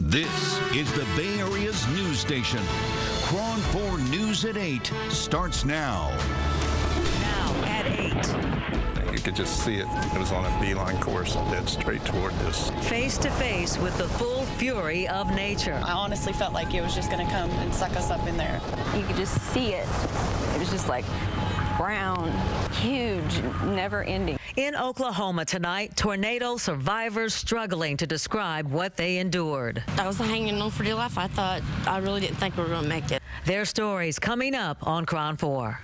This is the Bay Area's news station. KRON 4 News at 8 starts now. Now at 8. You could just see it. It was on a beeline course, dead straight toward this. Face to face with the full fury of nature. I honestly felt like it was just going to come and suck us up in there. You could just see it. It was just like brown, huge, never ending. In Oklahoma tonight, tornado survivors struggling to describe what they endured. I was hanging on for dear life. I really didn't think we were going to make it. Their stories coming up on KRON 4.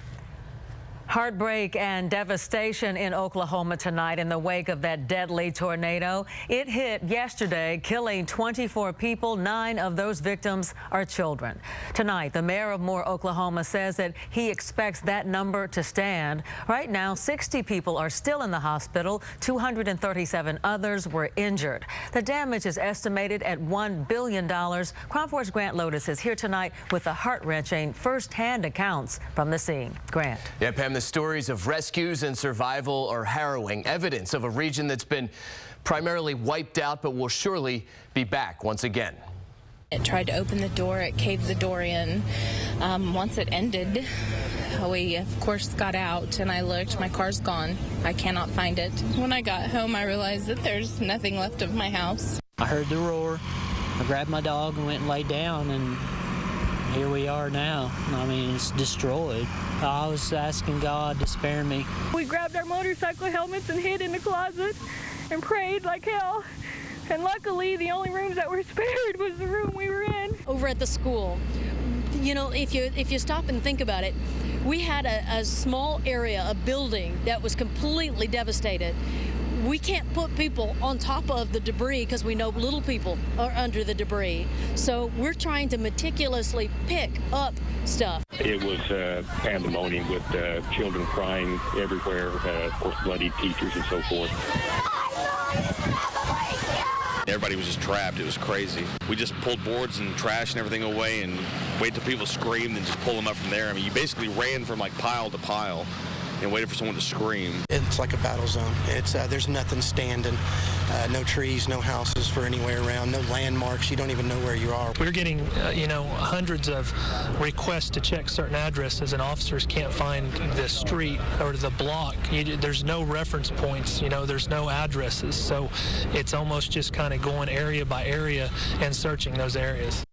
Heartbreak and devastation in Oklahoma tonight in the wake of that deadly tornado. It hit yesterday, killing 24 people. 9 of those victims are children. Tonight, the mayor of Moore, Oklahoma says that he expects that number to stand. Right now, 60 people are still in the hospital. 237 others were injured. The damage is estimated at $1 billion. KRON 4's Grant Lotus is here tonight with the heart-wrenching first-hand accounts from the scene. Grant. Yeah, Pam, the stories of rescues and survival are harrowing. Evidence of a region that's been primarily wiped out, but will surely be back once again. It tried to open the door, it caved the door in. Once it ended, we of course got out and I looked, my car's gone. I cannot find it. When I got home, I realized that there's nothing left of my house. I heard the roar. I grabbed my dog and went and laid down, and here we are now. I mean, it's destroyed. I was asking God to spare me. We grabbed our motorcycle helmets and hid in the closet and prayed like hell. And luckily, the only rooms that were spared was the room we were in. Over at the school, you know, if you stop and think about it, we had a small area, a building that was completely devastated. We can't put people on top of the debris because we know little people are under the debris. So we're trying to meticulously pick up stuff. It was pandemonium with children crying everywhere, of course, bloodied teachers and so forth. Everybody was just trapped. It was crazy. We just pulled boards and trash and everything away and waited till people screamed and just pull them up from there. I mean, you basically ran from like pile to pile and waited for someone to scream. It's like a battle zone. It's there's nothing standing, no trees, no houses for anywhere around, no landmarks. You don't even know where you are. We're getting, hundreds of requests to check certain addresses, and officers can't find the street or the block. There's no reference points. There's no addresses, so it's almost just kind of going area by area and searching those areas.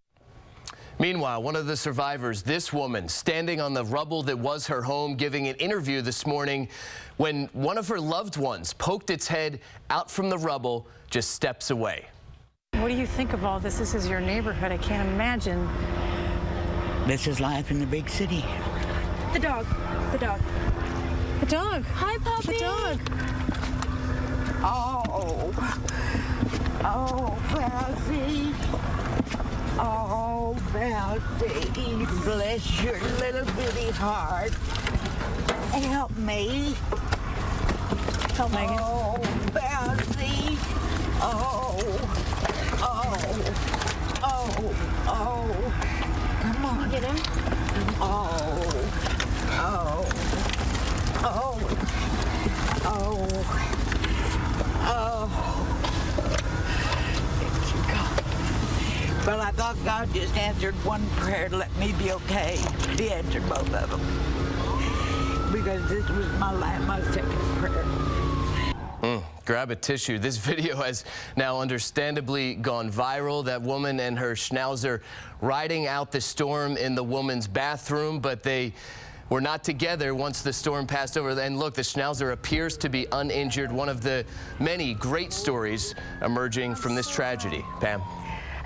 Meanwhile, one of the survivors, this woman, standing on the rubble that was her home, giving an interview this morning when one of her loved ones poked its head out from the rubble just steps away. What do you think of all this? This is your neighborhood. I can't imagine. This is life in the big city. The dog. The dog. The dog. Hi, puppy. The dog. Oh, Belzy. Oh, Belzy, bless your little bitty heart. Help me. Help Megan. Oh, Belzy. Oh. Come on. Get him. Oh. Well, I thought God just answered one prayer to let me be okay. He answered both of them. Because this was my second prayer. Grab a tissue. This video has now understandably gone viral. That woman and her schnauzer riding out the storm in the woman's bathroom, but they were not together once the storm passed over. And look, the schnauzer appears to be uninjured. One of the many great stories emerging from this tragedy. Pam.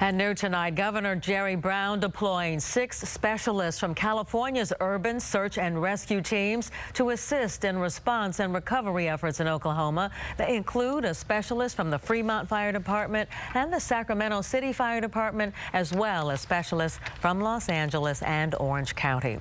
At noon tonight, Governor Jerry Brown deploying 6 specialists from California's urban search and rescue teams to assist in response and recovery efforts in Oklahoma. They include a specialist from the Fremont Fire Department and the Sacramento City Fire Department, as well as specialists from Los Angeles and Orange County.